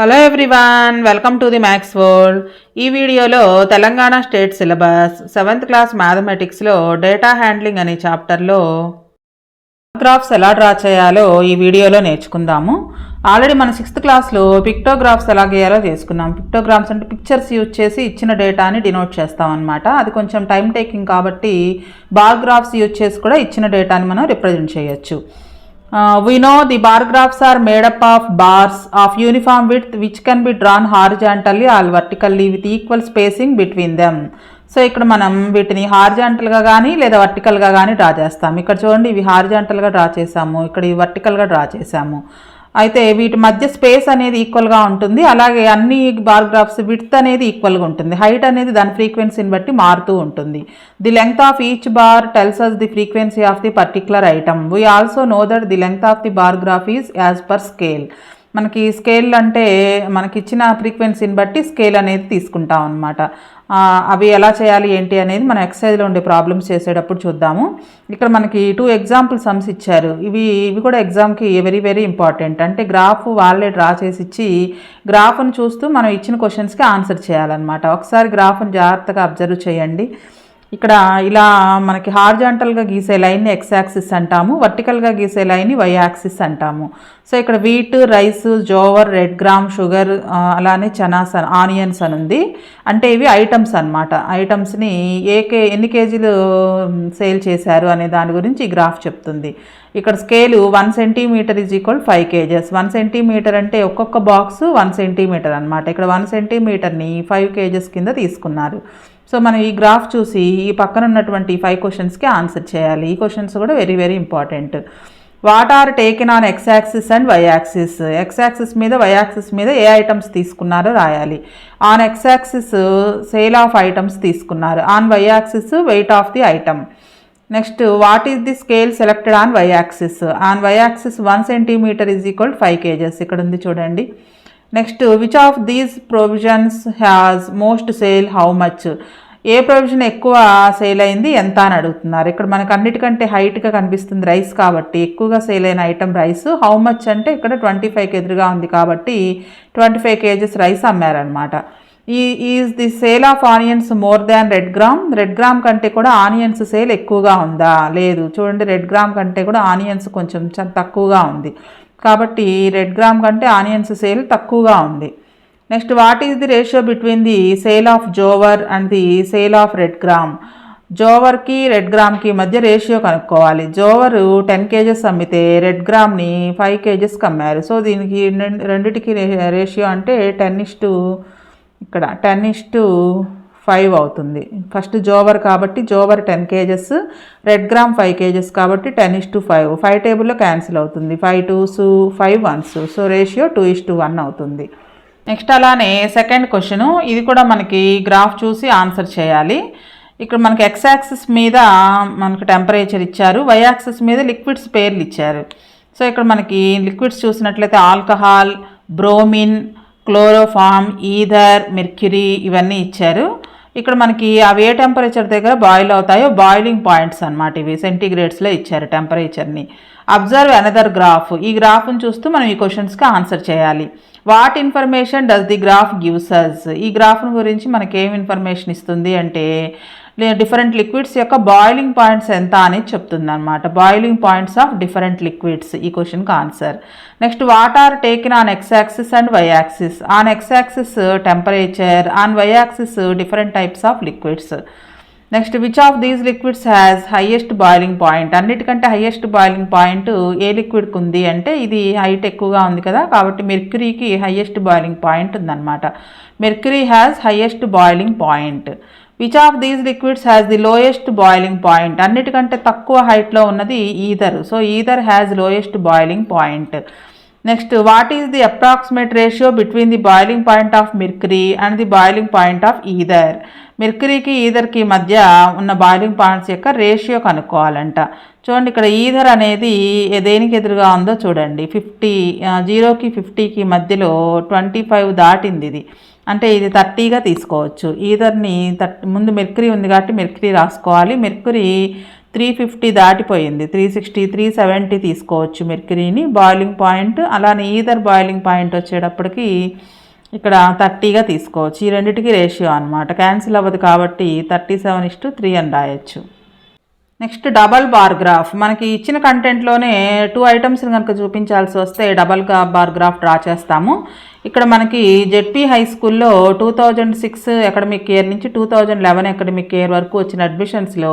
Hello everyone, welcome to the maths world. ఈ వీడియోలో Telangana state syllabus 7th class మ్యాథమెటిక్స్లో data handling అనే చాప్టర్లో గ్రాఫ్స్ ఎలా డ్రా చేయాలో ఈ వీడియోలో నేర్చుకుందాము. ఆల్రెడీ మన 6th క్లాస్లో పిక్టోగ్రాఫ్స్ ఎలా గీయాలో చేసుకున్నాం. పిక్టోగ్రాఫ్స్ అంటే పిక్చర్స్ యూజ్ చేసి ఇచ్చిన డేటాని డినోట్ చేస్తాం అనమాట. అది కొంచెం టైం టేకింగ్ కాబట్టి బార్ గ్రాఫ్స్ యూజ్ చేసి కూడా ఇచ్చిన డేటాని మనం రిప్రజెంట్ చేయొచ్చు. We know the bar graphs are made up of bars of uniform width which can be drawn horizontally or vertically with equal spacing between them. So ఇక్కడ మనం వీటిని హారిజాంటల్గా కానీ లేదా వర్టికల్గా కానీ డ్రా చేస్తాం. ఇక్కడ చూడండి, ఇవి హారిజాంటల్గా డ్రా చేసాము, ఇక్కడ ఇవి వర్టికల్గా డ్రా చేసాము. అయితే వీటి మధ్య స్పేస్ అనేది ఈక్వల్గా ఉంటుంది. అలాగే అన్ని బార్ గ్రాఫ్స్ విడ్త్ అనేది ఈక్వల్గా ఉంటుంది. హైట్ అనేది దాని ఫ్రీక్వెన్సీని బట్టి మారుతూ ఉంటుంది. The length of each bar tells us the frequency of the particular item. We also know that the length of the bar graph is as per scale. మనకి స్కేల్ అంటే మనకి ఇచ్చిన ఫ్రీక్వెన్సీని బట్టి స్కేల్ అనేది తీసుకుంటాం అనమాట. అవి ఎలా చేయాలి ఏంటి అనేది మనం ఎక్సర్సైజ్లో ఉండే ప్రాబ్లమ్స్ చేసేటప్పుడు చూద్దాము. ఇక్కడ మనకి 2 ఎగ్జాంపుల్ సమ్స్ ఇచ్చారు. ఇవి కూడా ఎగ్జామ్కి వెరీ ఇంపార్టెంట్. అంటే గ్రాఫ్ వాళ్ళే డ్రా చేసి ఇచ్చి గ్రాఫ్ను చూస్తూ మనం ఇచ్చిన క్వశ్చన్స్కి ఆన్సర్ చేయాలన్నమాట. ఒకసారి గ్రాఫ్ను జాగ్రత్తగా అబ్జర్వ్ చేయండి. ఇక్కడ ఇలా మనకి హార్జాంటల్గా గీసే లైన్ని ఎక్స్ యాక్సిస్ అంటాము, వర్టికల్గా గీసే లైన్ని వై యాక్సిస్ అంటాము. సో ఇక్కడ wheat, rice, jowar, red gram, sugar, అలానే చనాస్, ఆనియన్స్ అని ఉంది. అంటే ఇవి ఐటమ్స్ అనమాట. ఐటమ్స్ని ఎన్ని కేజీలు సేల్ చేశారు అనే దాని గురించి ఈ గ్రాఫ్ చెప్తుంది. ఇక్కడ scale 1 centimetre is equal 5 kgs. 1 centimetre అంటే ఒక్కొక్క బాక్స్ 1 సెంటీమీటర్ అనమాట. ఇక్కడ 1 సెంటీమీటర్ని 5 kgs కింద తీసుకున్నారు. సో మనం ఈ గ్రాఫ్ చూసి ఈ పక్కన ఉన్నటువంటి 5 క్వశ్చన్స్కి ఆన్సర్ చేయాలి. ఈ క్వశ్చన్స్ కూడా very important. What are taken on X axis and Y axis. X axis మీద వై యాక్సిస్ మీద ఏ ఐటమ్స్ తీసుకున్నారో రాయాలి. On X axis sale of items తీసుకున్నారు. On Y axis weight of the item. Next, what is the scale selected on Y axis. On Y axis 1 centimetre is equal 5 kgs. ఇక్కడ ఉంది చూడండి. Next, which of these provisions has most sale, how much. A provision ఎక్కువ sale అయింది, ఎంత అని అడుగుతున్నారు. ఇక్కడ మనకు అన్నిటికంటే హైట్గా కనిపిస్తుంది రైస్ కాబట్టి ఎక్కువగా సేల్ అయిన ఐటమ్ రైస్. హౌ మచ్ అంటే ఇక్కడ 25కి ఎదురుగా ఉంది కాబట్టి 25 kgs రైస్ అమ్మారనమాట. Is the sale of onions more than red gram. Red gram కంటే కూడా ఆనియన్స్ సేల్ ఎక్కువగా ఉందా, లేదు. చూడండి, రెడ్ గ్రామ్ కంటే కూడా ఆనియన్స్ కొంచెం తక్కువగా ఉంది కాబట్టి రెడ్ గ్రామ్ కంటే ఆనియన్స్ సేల్ తక్కువగా ఉంది. Next, what is the ratio between the sale of jowar and the sale of red gram. జోవర్కి రెడ్ గ్రామ్కి మధ్య రేషియో కనుక్కోవాలి. జోవరు 10 kgs అమ్మితే రెడ్ గ్రామ్ని 5 kgsకి అమ్మారు. సో దీనికి రెండిటికి రేషియో అంటే 10:5 అవుతుంది. ఫస్ట్ జోవర్ కాబట్టి jowar 10 kgs, red gram 5 kgs కాబట్టి 10:5. 5 టేబుల్లో క్యాన్సిల్ అవుతుంది. 5 2s 5 1s. సో రేషియో 2:1 అవుతుంది. నెక్స్ట్, అలానే సెకండ్ క్వశ్చను. ఇది కూడా మనకి గ్రాఫ్ చూసి ఆన్సర్ చేయాలి. ఇక్కడ మనకి ఎక్స్ యాక్సిస్ మీద మనకు టెంపరేచర్ ఇచ్చారు, వై యాక్సిస్ మీద లిక్విడ్స్ పేర్లు ఇచ్చారు. సో ఇక్కడ మనకి లిక్విడ్స్ చూసినట్లయితే alcohol, bromine, chloroform, ether, mercury ఇవన్నీ ఇచ్చారు. ఇక్కడ మనకి అవి ఏ టెంపరేచర్ దగ్గర బాయిల్ అవుతాయో బాయిలింగ్ పాయింట్స్ అనమాట. ఇవి సెంటీగ్రేడ్స్లో ఇచ్చారు టెంపరేచర్ని. Observe another graph. ఈ గ్రాఫ్ని చూస్తూ మనం ఈ క్వశ్చన్స్కి ఆన్సర్ చేయాలి. What information does the graph gives us. ఈ గ్రాఫ్ను గురించి మనకి ఏం ఇన్ఫర్మేషన్ ఇస్తుంది అంటే డిఫరెంట్ లిక్విడ్స్ యొక్క బాయిలింగ్ పాయింట్స్ ఎంత అనేది చెప్తుంది అనమాట. Boiling points of different liquids ఈ క్వశ్చన్కి answer. Next, what are taken on X axis and Y axis. On X axis temperature, on Y axis different types of liquids. Next, which of these liquids has highest boiling point. అన్నిటికంటే highest boiling point ఏ లిక్విడ్కి ఉంది అంటే ఇది height ఎక్కువగా ఉంది కదా కాబట్టి మెర్క్యూరీకి హైయెస్ట్ బాయిలింగ్ పాయింట్ ఉందన్నమాట. Mercury has highest boiling point. Which of these liquids has the lowest boiling point. అన్నిటికంటే తక్కువ హైట్లో ఉన్నది ether. So ether has lowest boiling point. Next, what is the approximate ratio between the boiling point of mercury and the boiling point of ether. మెర్క్యూరీకి ఈథర్కి మధ్య ఉన్న boiling points యొక్క ratio కనుక్కోవాలంట. చూడండి, ఇక్కడ ఈథర్ అనేది దేనికి ఎదురుగా ఉందో చూడండి. 0కి 50కి మధ్యలో 25 దాటింది ఇది. అంటే ఇది 30గా తీసుకోవచ్చు. ఈథర్ని ముందు మెర్క్యూరీ ఉంది కాబట్టి మెర్క్యూరీ రాసుకోవాలి. మెర్క్యూరీ 350 దాటిపోయింది. 360, 370 తీసుకోవచ్చు మెర్క్యూరీని బాయిలింగ్ పాయింట్. అలానే ఈథర్ బాయిలింగ్ పాయింట్ వచ్చేటప్పటికి ఇక్కడ 30గా తీసుకోవచ్చు. ఈ రెండింటికి రేషియో అనమాట. క్యాన్సిల్ అవ్వదు కాబట్టి 37:3 అని రాయొచ్చు. Next double bar graph. మనకి ఇచ్చిన కంటెంట్లోనే 2 ఐటమ్స్ని కనుక చూపించాల్సి వస్తే డబల్ బార్ గ్రాఫ్ డ్రా చేస్తాము. ఇక్కడ మనకి జెడ్పీ హై స్కూల్లో 2006 అకాడమిక్ ఇయర్ నుంచి 2011 అకాడమిక్ ఇయర్ వరకు వచ్చిన అడ్మిషన్స్లో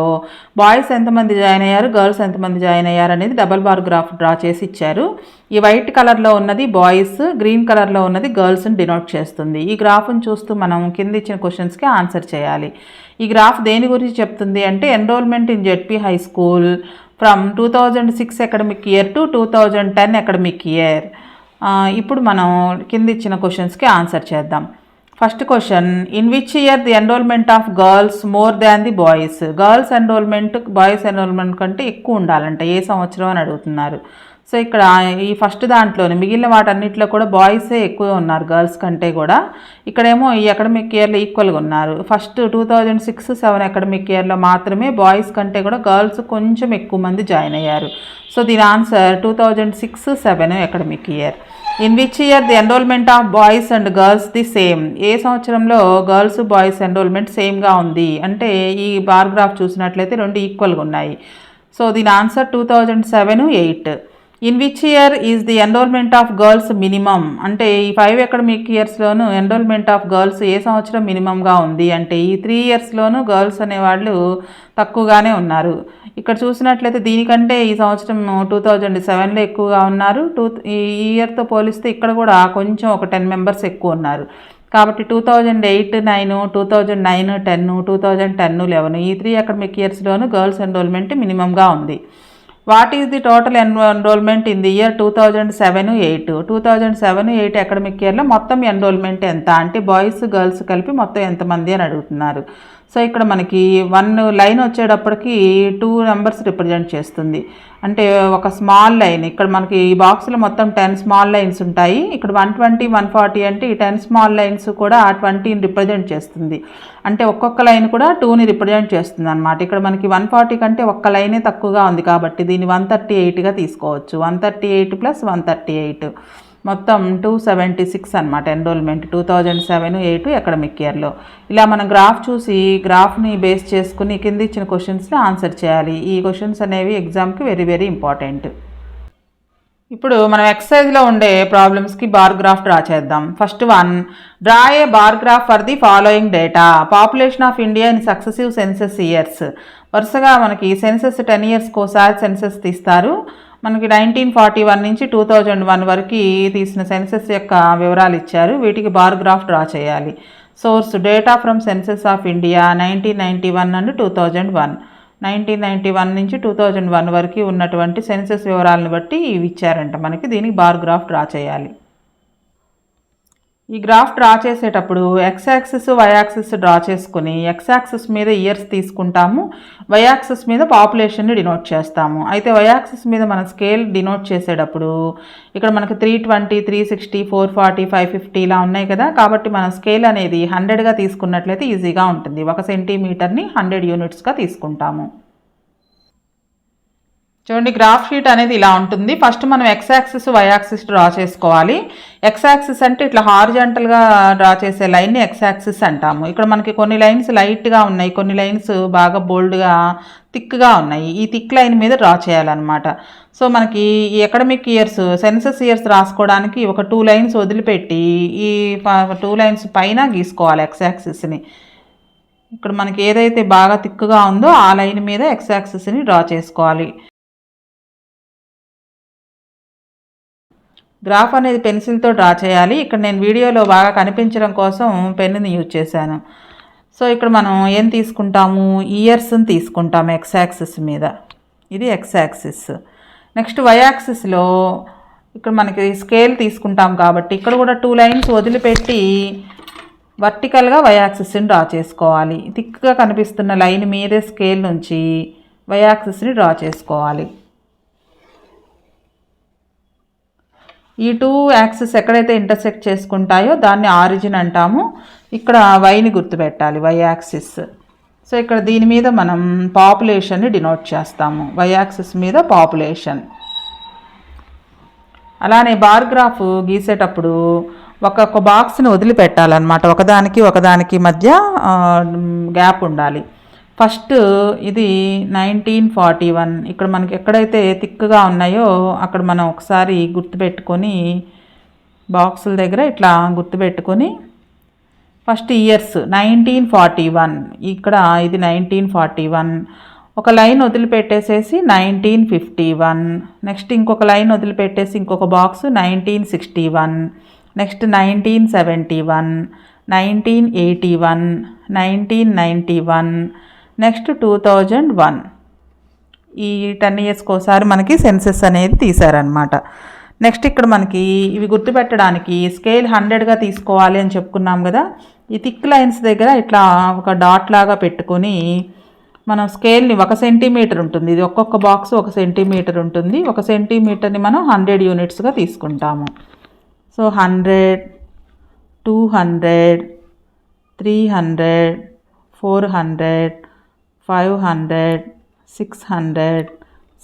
బాయ్స్ ఎంతమంది జాయిన్ అయ్యారు, గర్ల్స్ ఎంతమంది జాయిన్ అయ్యారు అనేది డబల్ బార్ గ్రాఫ్ డ్రా చేసి ఇచ్చారు. ఈ వైట్ కలర్లో ఉన్నది బాయ్స్, గ్రీన్ కలర్లో ఉన్నది గర్ల్స్ని డినోట్ చేస్తుంది. ఈ గ్రాఫ్ని చూస్తూ మనం కింద ఇచ్చిన క్వశ్చన్స్కి ఆన్సర్ చేయాలి. ఈ గ్రాఫ్ దేని గురించి చెప్తుంది అంటే enrolment in ZP high school from 2006 academic year to 2010 academic year. ఇప్పుడు మనం కింద ఇచ్చిన క్వశ్చన్స్కి ఆన్సర్ చేద్దాం. First question, in which year the enrolment of girls more than the boys. Girls enrolment boys enrolment కంటే ఎక్కువ ఉండాలంట, ఏ సంవత్సరం అని అడుగుతున్నారు. సో ఇక్కడ ఈ ఫస్ట్ దాంట్లోనే మిగిలిన వాటన్నిటిలో కూడా బాయ్సే ఎక్కువ ఉన్నారు గర్ల్స్ కంటే కూడా. ఇక్కడేమో ఈ అకాడమిక్ ఇయర్లో ఈక్వల్గా ఉన్నారు. ఫస్ట్ 2006-07 అకాడమిక్ ఇయర్లో మాత్రమే బాయ్స్ కంటే కూడా గర్ల్స్ కొంచెం ఎక్కువ మంది జాయిన్ అయ్యారు. సో దీని answer 2006-07 academic year. In which year the enrolment of boys and girls the same. ఏ సంవత్సరంలో గర్ల్స్ బాయ్స్ ఎన్రోల్మెంట్ సేమ్గా ఉంది అంటే ఈ బార్ గ్రాఫ్ చూసినట్లయితే రెండు ఈక్వల్గా ఉన్నాయి. సో దీని answer 2007-08. In which year is the enrolment of girls minimum అంటే ఈ 5 అకాడమిక్ ఇయర్స్లోనూ ఎన్రోల్మెంట్ ఆఫ్ గర్ల్స్ ఏ సంవత్సరం మినిమంగా ఉంది అంటే ఈ 3 ఇయర్స్లోనూ గర్ల్స్ అనేవాళ్ళు తక్కువగానే ఉన్నారు. ఇక్కడ చూసినట్లయితే దీనికంటే ఈ సంవత్సరం 2007లో ఎక్కువగా ఉన్నారు. ఈ ఇయర్తో పోలిస్తే ఇక్కడ కూడా కొంచెం ఒక 10 మెంబర్స్ ఎక్కువ ఉన్నారు. కాబట్టి 2008-09, 2009-10, 2010-11 ఈ 3 అకాడమిక్ ఇయర్స్లోనూ గర్ల్స్ ఎన్రోల్మెంట్ మినిమంగా ఉంది. What is the total enrolment in the year 2007-08. 2007-08 academic ఇయర్లో మొత్తం ఎన్రోల్మెంట్ ఎంత అంటే బాయ్స్ గర్ల్స్ కలిపి మొత్తం ఎంతమంది అని అడుగుతున్నారు. సో ఇక్కడ మనకి 1 లైన్ వచ్చేటప్పటికి 2 నెంబర్స్ రిప్రజెంట్ చేస్తుంది. అంటే ఒక స్మాల్ లైన్, ఇక్కడ మనకి ఈ బాక్స్లో మొత్తం 10 స్మాల్ లైన్స్ ఉంటాయి. ఇక్కడ 120, 140 అంటే ఈ 10 స్మాల్ లైన్స్ కూడా ఆ 20ని రిప్రజెంట్ చేస్తుంది. అంటే ఒక్కొక్క లైన్ కూడా 2ని రిప్రజెంట్ చేస్తుంది అనమాట. ఇక్కడ మనకి 140 కంటే ఒక్క లైనే తక్కువగా ఉంది కాబట్టి దీన్ని 138గా తీసుకోవచ్చు. 138 + 138 మొత్తం 276 అనమాట ఎన్రోల్మెంట్ 2007-08 అకాడమిక్ ఇయర్లో. ఇలా మనం గ్రాఫ్ చూసి గ్రాఫ్ని బేస్ చేసుకుని కింద ఇచ్చిన క్వశ్చన్స్ని ఆన్సర్ చేయాలి. ఈ క్వశ్చన్స్ అనేవి ఎగ్జామ్కి వెరీ వెరీ ఇంపార్టెంట్. ఇప్పుడు మనం ఎక్సర్సైజ్లో ఉండే ప్రాబ్లమ్స్కి బార్ గ్రాఫ్ డ్రా చేద్దాం. First one, draw a bar graph for the following data. Population of India in successive census years. వరుసగా మనకి సెన్సెస్ 10 ఇయర్స్కి ఒకసారి సెన్సెస్ తీస్తారు. మనకి 1941 నుంచి 2001 వరకు తీసిన సెన్సెస్ యొక్క వివరాలు ఇచ్చారు. వీటికి బార్ గ్రాఫ్ డ్రా చేయాలి. Source data from census of India 1991 and 2001. 1991 నుంచి 2001 వరకు ఉన్నటువంటి సెన్సెస్ వివరాలను బట్టి ఇవి ఇచ్చారంట మనకి. దీనికి బార్ గ్రాఫ్ డ్రా చేయాలి. ఈ గ్రాఫ్ డ్రా చేసేటప్పుడు X axis Y axis draw చేసుకుని ఎక్స్ యాక్సిస్ మీద ఇయర్స్ తీసుకుంటాము, వై యాక్సిస్ మీద పాపులేషన్ని డినోట్ చేస్తాము. అయితే వై యాక్సిస్ మీద మన స్కేల్ డినోట్ చేసేటప్పుడు ఇక్కడ మనకి 320, 360, 440, 550 ఇలా ఉన్నాయి కదా. కాబట్టి మన స్కేల్ అనేది 100గా తీసుకున్నట్లయితే ఈజీగా ఉంటుంది. 1 సెంటీమీటర్ని 100 యూనిట్స్గా తీసుకుంటాము. చూడండి, గ్రాఫ్ షీట్ అనేది ఇలా ఉంటుంది. ఫస్ట్ మనం X axis Y axis draw చేసుకోవాలి. ఎక్స్ యాక్సిస్ అంటే ఇట్లా హారిజాంటల్గా డ్రా చేసే లైన్ని ఎక్స్ యాక్సిస్ అంటాము. ఇక్కడ మనకి కొన్ని లైన్స్ లైట్గా ఉన్నాయి, కొన్ని లైన్స్ బాగా బోల్డ్గా థిక్గా ఉన్నాయి. ఈ థిక్ లైన్ మీద డ్రా చేయాలన్నమాట. సో మనకి ఈ అకాడమిక్ ఇయర్స్ సెన్సస్ ఇయర్స్ రాసుకోవడానికి ఒక 2 లైన్స్ వదిలిపెట్టి ఈ 2 లైన్స్ పైన గీసుకోవాలి ఎక్స్ యాక్సిస్ని. ఇక్కడ మనకి ఏదైతే బాగా థిక్గా ఉందో ఆ లైన్ మీద ఎక్స్ యాక్సిస్ని డ్రా చేసుకోవాలి. గ్రాఫ్ అనేది పెన్సిల్తో డ్రా చేయాలి. ఇక్కడ నేను వీడియోలో బాగా కనిపించడం కోసం పెన్నుని యూజ్ చేశాను. సో ఇక్కడ మనం ఏం తీసుకుంటాము, ఇయర్స్ని తీసుకుంటాము ఎక్స్ యాక్సిస్ మీద. ఇది ఎక్స్ యాక్సిస్. నెక్స్ట్ వై యాక్సిస్లో ఇక్కడ మనకి స్కేల్ తీసుకుంటాం కాబట్టి ఇక్కడ కూడా 2 లైన్స్ వదిలిపెట్టి వర్టికల్గా వై యాక్సిస్ని డ్రా చేసుకోవాలి. థిక్గా కనిపిస్తున్న లైన్ మీదే స్కేల్ నుంచి వై యాక్సిస్ని డ్రా చేసుకోవాలి. ఈ 2 యాక్సిస్ ఎక్కడైతే ఇంటర్సెక్ట్ చేసుకుంటాయో దాన్ని ఆరిజిన్ అంటాము. ఇక్కడ వైని గుర్తుపెట్టాలి, వై యాక్సిస్. సో ఇక్కడ దీని మీద మనం పాపులేషన్ని డినోట్ చేస్తాము. వై యాక్సిస్ మీద పాపులేషన్. అలానే బార్ గ్రాఫ్ గీసేటప్పుడు ఒక్కొక్క బాక్స్ని వదిలిపెట్టాలన్నమాట. ఒకదానికి మధ్య గ్యాప్ ఉండాలి. ఫస్ట్ ఇది 1941. ఇక్కడ మనకి ఎక్కడైతే థిక్గా ఉన్నాయో అక్కడ మనం ఒకసారి గుర్తుపెట్టుకొని బాక్సుల దగ్గర ఇట్లా గుర్తుపెట్టుకొని ఫస్ట్ ఇయర్స్ 1941. ఇక్కడ ఇది 1941. ఒక లైన్ వదిలిపెట్టేసేసి 1951. నెక్స్ట్ ఇంకొక లైన్ వదిలిపెట్టేసి ఇంకొక బాక్స్ 1961. Next 1971, 1981, 1991, next 2001. ఈ 10 ఇయర్స్కి ఒకసారి మనకి సెన్సెస్ అనేది తీశారనమాట. నెక్స్ట్ ఇక్కడ మనకి ఇవి గుర్తుపెట్టడానికి స్కేల్ 100గా తీసుకోవాలి అని చెప్పుకున్నాం కదా. ఈ థిక్ లైన్స్ దగ్గర ఇట్లా ఒక డాట్ లాగా పెట్టుకొని మనం స్కేల్ని 1 సెంటీమీటర్ ఉంటుంది. ఇది ఒక్కొక్క బాక్స్ 1 సెంటీమీటర్ ఉంటుంది. 1 సెంటీమీటర్ని మనం 100 యూనిట్స్గా తీసుకుంటాము. సో 100, 200, 300, 400, 500, 600,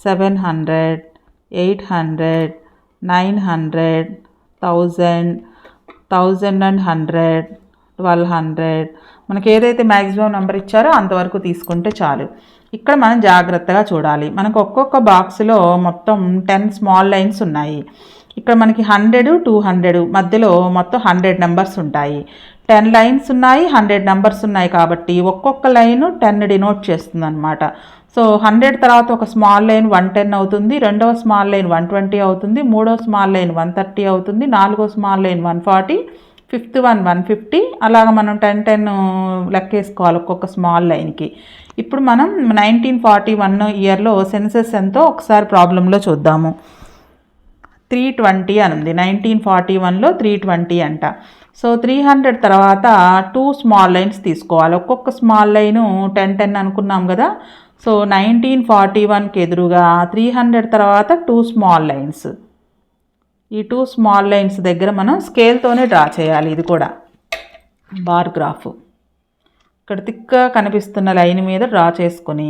700, 800, 900, 1000, 1100, 1200. మనకి ఏదైతే మ్యాక్సిమం నెంబర్ ఇచ్చారో అంతవరకు తీసుకుంటే చాలు. ఇక్కడ మనం జాగ్రత్తగా చూడాలి. మనకు ఒక్కొక్క బాక్స్లో మొత్తం 10 స్మాల్ లైన్స్ ఉన్నాయి. ఇక్కడ మనకి 100, 200 మధ్యలో మొత్తం 100 నెంబర్స్ ఉంటాయి. 10 లైన్స్ ఉన్నాయి, 100 నెంబర్స్ ఉన్నాయి కాబట్టి ఒక్కొక్క లైన్ 10 డినోట్ చేస్తుంది అనమాట. సో 100 తర్వాత ఒక స్మాల్ లైన్ 110 అవుతుంది, రెండవ స్మాల్ లైన్ 120 అవుతుంది, మూడవ స్మాల్ లైన్ 130 అవుతుంది, నాలుగో స్మాల్ లైన్ 140, ఫిఫ్త్ వన్ 150. అలాగ మనం 10 లెక్కేసుకోవాలి ఒక్కొక్క స్మాల్ లైన్కి. ఇప్పుడు మనం 1941 ఇయర్లో సెన్సెస్ ఎంతో ఒకసారి ప్రాబ్లంలో చూద్దాము. 320 అని ఉంది. 1941లో 320 అంట. సో 300 తర్వాత 2 స్మాల్ లైన్స్ తీసుకోవాలి. ఒక్కొక్క స్మాల్ లైను 10 అనుకున్నాం కదా. సో 1941కి ఎదురుగా 300 తర్వాత 2 స్మాల్ లైన్స్. ఈ 2 స్మాల్ లైన్స్ దగ్గర మనం స్కేల్తోనే డ్రా చేయాలి. ఇది కూడా బార్ గ్రాఫ్ ఇక్కడ థిక్గా కనిపిస్తున్న లైన్ మీద డ్రా చేసుకొని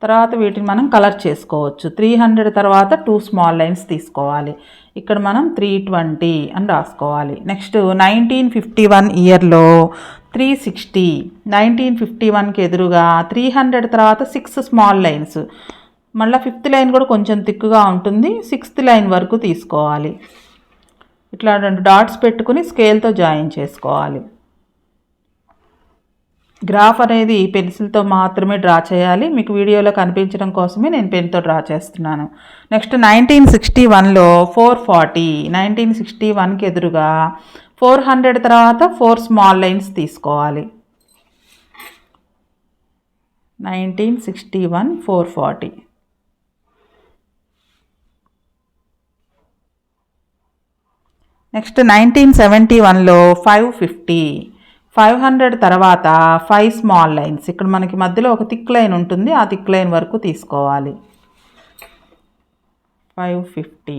తర్వాత వీటిని మనం కలర్ చేసుకోవచ్చు. 300 తర్వాత 2 స్మాల్ లైన్స్ తీసుకోవాలి. ఇక్కడ మనం 320 అని రాసుకోవాలి. నెక్స్ట్ 1951 ఇయర్లో 360. 1951కి ఎదురుగా 300 తర్వాత 6 స్మాల్ లైన్స్. మళ్ళీ 5th లైన్ కూడా కొంచెం థిక్గా ఉంటుంది. 6th లైన్ వరకు తీసుకోవాలి. ఇట్లా 2 డాట్స్ పెట్టుకుని స్కేల్తో జాయిన్ చేసుకోవాలి. గ్రాఫ్ అనేది పెన్సిల్తో మాత్రమే డ్రా చేయాలి. మీకు వీడియోలో కనిపించడం కోసమే నేను పెన్తో డ్రా చేస్తున్నాను. నెక్స్ట్ 1961లో 440. 1961కి ఎదురుగా 400 తర్వాత 4 స్మాల్ లైన్స్ తీసుకోవాలి. 1961 440. నెక్స్ట్ 1971లో 550. 500 తర్వాత 5 స్మాల్ లైన్స్. ఇక్కడ మనకి మధ్యలో ఒక థిక్ లైన్ ఉంటుంది. ఆ థిక్ లైన్ వరకు తీసుకోవాలి. 550.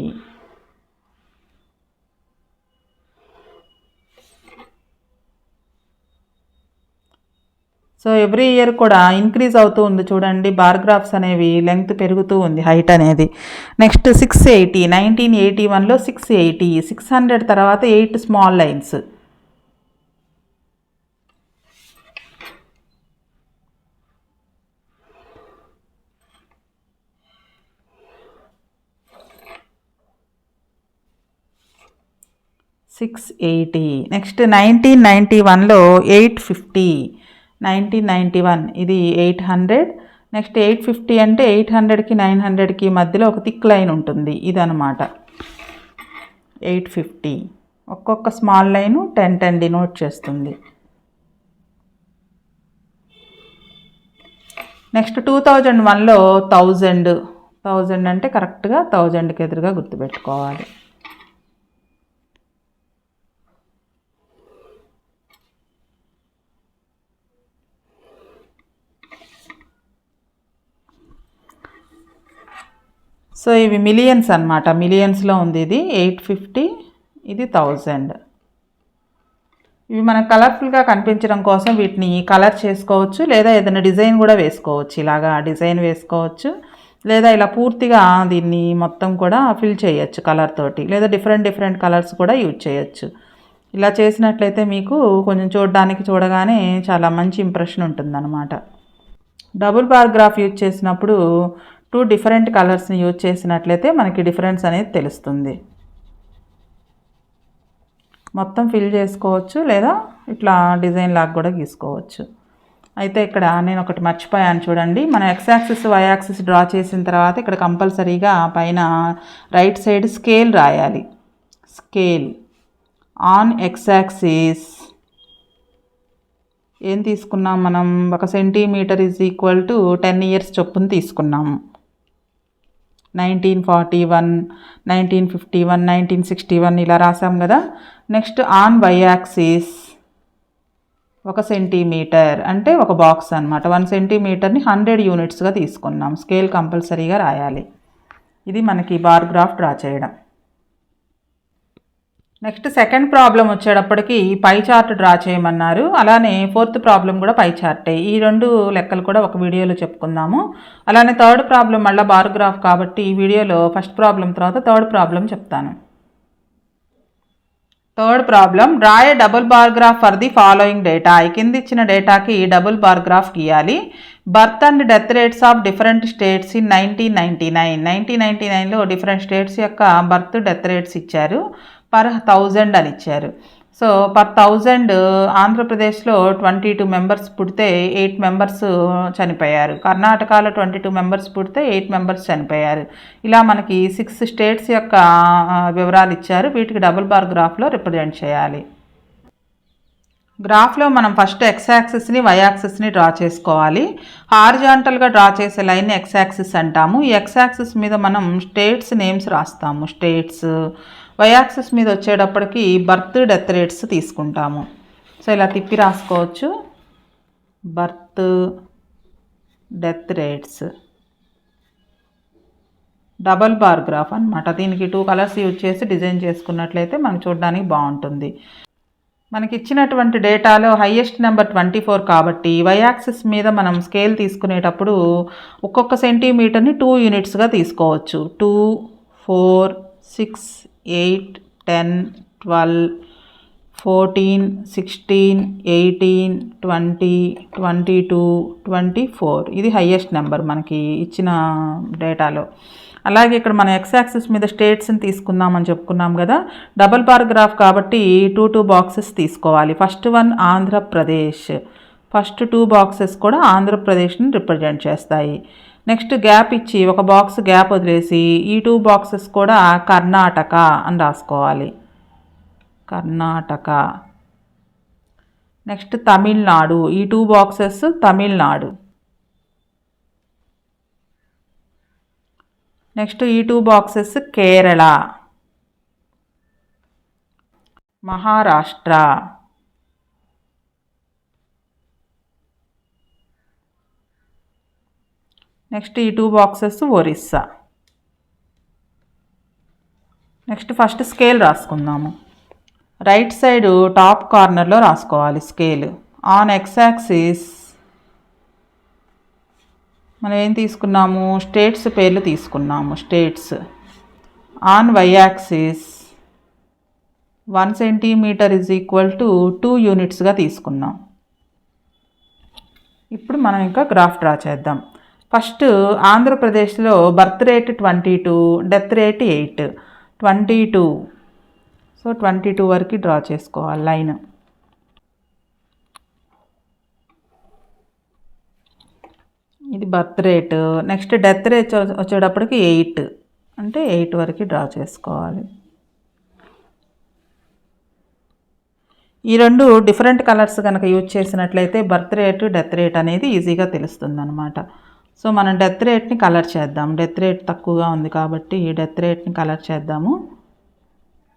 సో ఎవ్రీ ఇయర్ కూడా ఇంక్రీజ్ అవుతూ ఉంది చూడండి. బార్ గ్రాఫ్స్ అనేవి లెంగ్త్ పెరుగుతూ ఉంది, హైట్ అనేది. నెక్స్ట్ 680. 1981లో 680. 600 తర్వాత 8 స్మాల్ లైన్స్. 680. నెక్స్ట్ 1991లో 850. 1991 ఇది 800. నెక్స్ట్ 850 అంటే 800కి 900కి మధ్యలో ఒక థిక్ లైన్ ఉంటుంది. ఇదనమాట 850. ఒక్కొక్క స్మాల్ లైను 10 డినోట్ చేస్తుంది. నెక్స్ట్ 2001లో 1000. 1000 అంటే కరెక్ట్గా 1000కి ఎదురుగా గుర్తుపెట్టుకోవాలి. సో ఇవి మిలియన్స్ అన్నమాట. మిలియన్స్లో ఉంది ఇది 850, ఇది 1000. ఇవి మనకు కలర్ఫుల్గా కనిపించడం కోసం వీటిని కలర్ చేసుకోవచ్చు, లేదా ఏదైనా డిజైన్ కూడా వేసుకోవచ్చు. ఇలాగా డిజైన్ వేసుకోవచ్చు, లేదా ఇలా పూర్తిగా దీన్ని మొత్తం కూడా ఫిల్ చేయొచ్చు కలర్ తోటి, లేదా డిఫరెంట్ కలర్స్ కూడా యూజ్ చేయొచ్చు. ఇలా చేసినట్లయితే మీకు కొంచెం చూడగానే చాలా మంచి ఇంప్రెషన్ ఉంటుందన్నమాట. డబుల్ బార్ గ్రాఫ్ యూజ్ చేసినప్పుడు 2 డిఫరెంట్ కలర్స్ని యూజ్ చేసినట్లయితే మనకి డిఫరెన్స్ అనేది తెలుస్తుంది. మొత్తం ఫిల్ చేసుకోవచ్చు, లేదా ఇట్లా డిజైన్ లాగా కూడా గీసుకోవచ్చు. అయితే ఇక్కడ నేను ఒకటి మర్చిపోయాను చూడండి. మనం X axis Y axis draw చేసిన తర్వాత ఇక్కడ కంపల్సరీగా పైన రైట్ సైడ్ స్కేల్ రాయాలి. స్కేల్ ఆన్ ఎక్స్ యాక్సిస్ ఏం తీసుకున్నాం మనం, 1 centimetre is equal to 10 years చొప్పున తీసుకున్నాము. 1941, 1951, 1961 ఇలా రాసాం కదా. Next on Y axis 1 centimetre అంటే ఒక బాక్స్ అనమాట. 1 సెంటీమీటర్ని 100 unitsగా తీసుకున్నాం. స్కేల్ కంపల్సరీగా రాయాలి. ఇది మనకి బార్ గ్రాఫ్ డ్రా చేయడం. నెక్స్ట్ సెకండ్ ప్రాబ్లం వచ్చేటప్పటికి పై చార్ట్ డ్రా చేయమన్నారు. అలానే ఫోర్త్ ప్రాబ్లం కూడా పై చార్టే. ఈ 2 లెక్కలు కూడా ఒక వీడియోలో చెప్పుకుందాము. అలానే థర్డ్ ప్రాబ్లం మళ్ళీ బార్ గ్రాఫ్ కాబట్టి ఈ వీడియోలో ఫస్ట్ ప్రాబ్లం తర్వాత థర్డ్ ప్రాబ్లం చెప్తాను. Third problem, draw a double bar graph for the following data. ఈ కింద ఇచ్చిన డేటాకి డబుల్ బార్ గ్రాఫ్ గీయాలి. Birth and death rates of different states in 1999. 1999లో డిఫరెంట్ స్టేట్స్ యొక్క బర్త్ డెత్ రేట్స్ ఇచ్చారు. పర్ 1000 అని ఇచ్చారు. సో పర్ 1000 ఆంధ్రప్రదేశ్లో 22 మెంబర్స్ పుడితే 8 మెంబర్స్ చనిపోయారు. కర్ణాటకలో 22 మెంబర్స్ పుడితే 8 మెంబర్స్ చనిపోయారు. ఇలా మనకి 6 స్టేట్స్ యొక్క వివరాలు ఇచ్చారు. వీటికి డబుల్ బార్ గ్రాఫ్లో రిప్రజెంట్ చేయాలి. గ్రాఫ్లో మనం ఫస్ట్ ఎక్స్ యాక్సిస్ని వై యాక్సిస్ని డ్రా చేసుకోవాలి. హారిజాంటల్గా డ్రా చేసే లైన్ని ఎక్స్ యాక్సిస్ అంటాము. ఈ ఎక్స్ యాక్సిస్ మీద మనం స్టేట్స్ నేమ్స్ రాస్తాము. స్టేట్స్. వై యాక్సిస్ మీద వచ్చేటప్పటికి బర్త్ డెత్ రేట్స్ తీసుకుంటాము. సో ఇలా తిప్పి రాసుకోవచ్చు. Birth death rates double bar graph అనమాట. దీనికి 2 కలర్స్ యూజ్ చేసి డిజైన్ చేసుకున్నట్లయితే మనకు చూడడానికి బాగుంటుంది. మనకి ఇచ్చినటువంటి డేటాలో హైయెస్ట్ నెంబర్ 24 కాబట్టి వై యాక్సిస్ మీద మనం స్కేల్ తీసుకునేటప్పుడు ఒక్కొక్క సెంటీమీటర్ని 2 యూనిట్స్గా తీసుకోవచ్చు. 2, 4, 6, 8, 10, 12, 14, 16, 18, 20, 22, 24. ఇది హైయెస్ట్ నెంబర్ మనకి ఇచ్చిన డేటాలో. అలాగే ఇక్కడ మనం ఎక్స్ యాక్సిస్ మీద స్టేట్స్ని తీసుకుందామని చెప్పుకున్నాం కదా. డబుల్ బార్ గ్రాఫ్ కాబట్టి 2 బాక్సెస్ తీసుకోవాలి. First one Andhra Pradesh. First 2 boxes కూడా ఆంధ్రప్రదేశ్ని రిప్రజెంట్ చేస్తాయి. నెక్స్ట్ గ్యాప్ ఇచ్చి ఒక బాక్స్ గ్యాప్ వదిలేసి ఈ 2 బాక్సెస్ కూడా కర్ణాటక అని రాసుకోవాలి. కర్ణాటక. నెక్స్ట్ తమిళనాడు. ఈ 2 బాక్సెస్ తమిళనాడు. నెక్స్ట్ ఈ 2 బాక్సెస్ కేరళ, మహారాష్ట్ర. నెక్స్ట్ ఈ 2 boxes Orissa. Next first scale రాసుకుందాము. రైట్ సైడ్ టాప్ కార్నర్లో రాసుకోవాలి స్కేల్. ఆన్ ఎక్స్ యాక్సిస్ మనం ఏం తీసుకున్నాము, స్టేట్స్ పేర్లు తీసుకున్నాము. States. On Y axis 1 centimetre is equal to 2 యూనిట్స్గా తీసుకున్నాం. ఇప్పుడు మనం ఇంకా గ్రాఫ్ డ్రా చేద్దాం. ఫస్ట్ ఆంధ్రప్రదేశ్లో birth rate 22, death rate 8. 22. So 22 వరకు డ్రా చేసుకోవాలి లైన్. ఇది birth rate. Next death rate వచ్చేటప్పటికి 8 అంటే 8 వరకు డ్రా చేసుకోవాలి. ఈ 2 డిఫరెంట్ కలర్స్ కనుక యూజ్ చేసినట్లయితే బర్త్ రేట్ డెత్ రేట్ అనేది ఈజీగా తెలుస్తుంది అనమాట. సో మనం డెత్ రేట్ని కలర్ చేద్దాం. డెత్ రేట్ తక్కువగా ఉంది కాబట్టి డెత్ రేట్ని కలర్ చేద్దాము.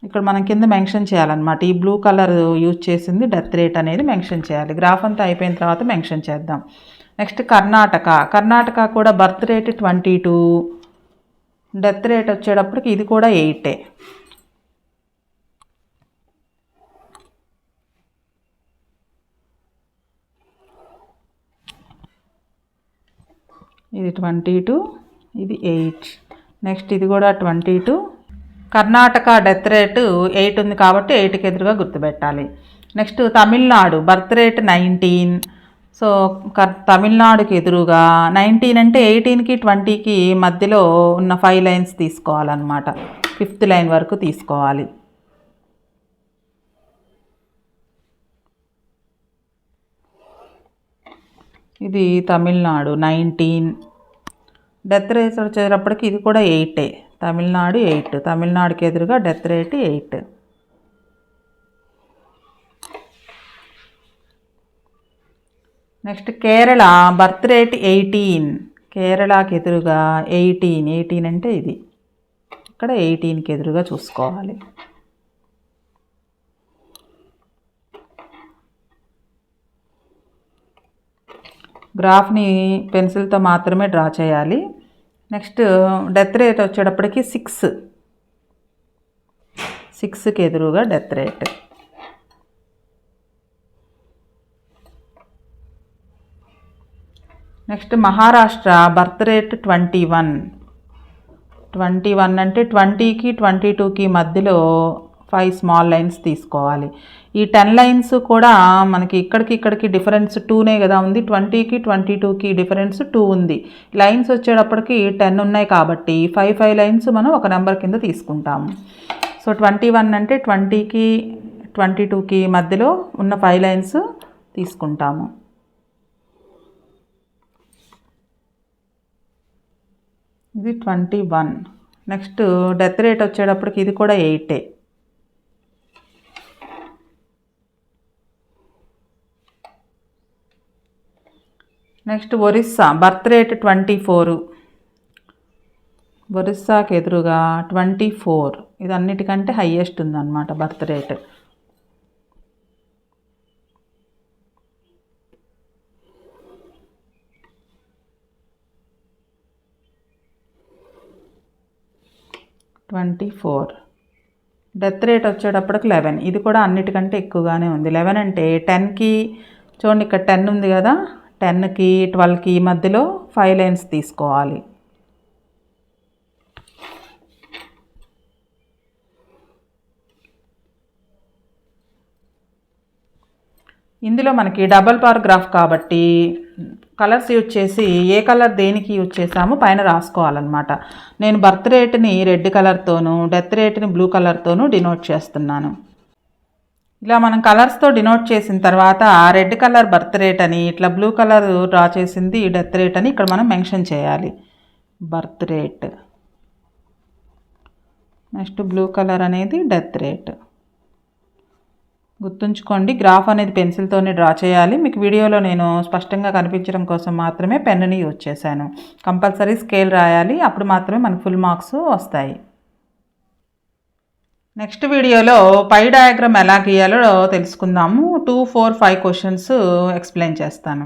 ఇక్కడ మనం కింద మెన్షన్ చేయాలన్నమాట. ఈ బ్లూ కలర్ యూజ్ చేసింది డెత్ రేట్ అనేది మెన్షన్ చేయాలి. గ్రాఫ్ అంతా అయిపోయిన తర్వాత మెన్షన్ చేద్దాం. నెక్స్ట్ కర్ణాటక. కర్ణాటక కూడా బర్త్ రేట్ 22, డెత్ రేట్ వచ్చేటప్పటికి ఇది కూడా 8. ఇది 22, ఇది 8. నెక్స్ట్ ఇది కూడా 22. కర్ణాటక డెత్ రేటు 8 ఉంది కాబట్టి 8కి ఎదురుగా గుర్తుపెట్టాలి. Next Tamil Nadu birth rate 19. So తమిళనాడుకి ఎదురుగా 19 అంటే 18కి 20కి మధ్యలో ఉన్న 5 లైన్స్ తీసుకోవాలన్నమాట. 5th లైన్ వరకు తీసుకోవాలి. ఇది తమిళనాడు 19. డెత్ రేట్ వచ్చేటప్పటికి ఇది కూడా 8. తమిళనాడు 8. తమిళనాడుకి ఎదురుగా death rate 8. Next Kerala birth rate 18. కేరళకి ఎదురుగా 18. 18 అంటే ఇది ఇక్కడ 18కి ఎదురుగా చూసుకోవాలి. గ్రాఫ్ని పెన్సిల్తో మాత్రమే డ్రా చేయాలి. నెక్స్ట్ డెత్ రేట్ వచ్చేటప్పటికి 6. 6కి ఎదురుగా death rate. Next Maharashtra birth rate 21. 21 అంటే 20కి 22కి మధ్యలో 5 స్మాల్ లైన్స్ తీసుకోవాలి. ఈ 10 లైన్స్ కూడా మనకి ఇక్కడికి డిఫరెన్స్ 2నే కదా ఉంది. 20కి 22కి డిఫరెన్స్ 2 ఉంది. లైన్స్ వచ్చేటప్పటికి 10 ఉన్నాయి కాబట్టి 5 లైన్స్ మనం ఒక నెంబర్ కింద తీసుకుంటాము. సో 21 అంటే 20కి 22కి మధ్యలో ఉన్న 5 లైన్స్ తీసుకుంటాము. ఇది 21. నెక్స్ట్ డెత్ రేట్ వచ్చేటప్పటికి ఇది కూడా 8. Next Orissa birth rate 24. ఒరిస్సాకి ఎదురుగా 24. ఇది అన్నిటికంటే హైయెస్ట్ ఉందన్నమాట బర్త్ రేట్. డెత్ రేట్ వచ్చేటప్పటికి 11. ఇది కూడా అన్నిటికంటే ఎక్కువగానే ఉంది. 11 అంటే 10కి చూడండి ఇక్కడ 10 ఉంది కదా, 10కి 12కి మధ్యలో 5 లైన్స్ తీసుకోవాలి. ఇందులో మనకి డబల్ పారాగ్రాఫ్ కాబట్టి కలర్స్ యూజ్ చేసి ఏ కలర్ దేనికి యూజ్ చేసామో పైన రాసుకోవాలన్నమాట. నేను బర్త్ రేట్ని రెడ్ కలర్తోనూ డెత్ రేట్ని బ్లూ కలర్తోనూ డినోట్ చేస్తున్నాను. ఇలా మనం కలర్స్తో డినోట్ చేసిన తర్వాత రెడ్ కలర్ బర్త్ రేట్ అని, ఇట్లా బ్లూ కలర్ డ్రా చేసింది డెత్ రేట్ అని ఇక్కడ మనం మెన్షన్ చేయాలి. Birth rate, next blue colour అనేది డెత్ రేట్. గుర్తుంచుకోండి, గ్రాఫ్ అనేది పెన్సిల్తోనే డ్రా చేయాలి. మీకు వీడియోలో నేను స్పష్టంగా కనిపించడం కోసం మాత్రమే పెన్నుని యూజ్ చేశాను. కంపల్సరీ స్కేల్ రాయాలి, అప్పుడు మాత్రమే మనకు ఫుల్ మార్క్స్ వస్తాయి. నెక్స్ట్ వీడియోలో పై డయాగ్రామ్ ఎలా గీయాలో తెలుసుకుందాము. 2, 4, 5 క్వశ్చన్స్ ఎక్స్ప్లెయిన్ చేస్తాను.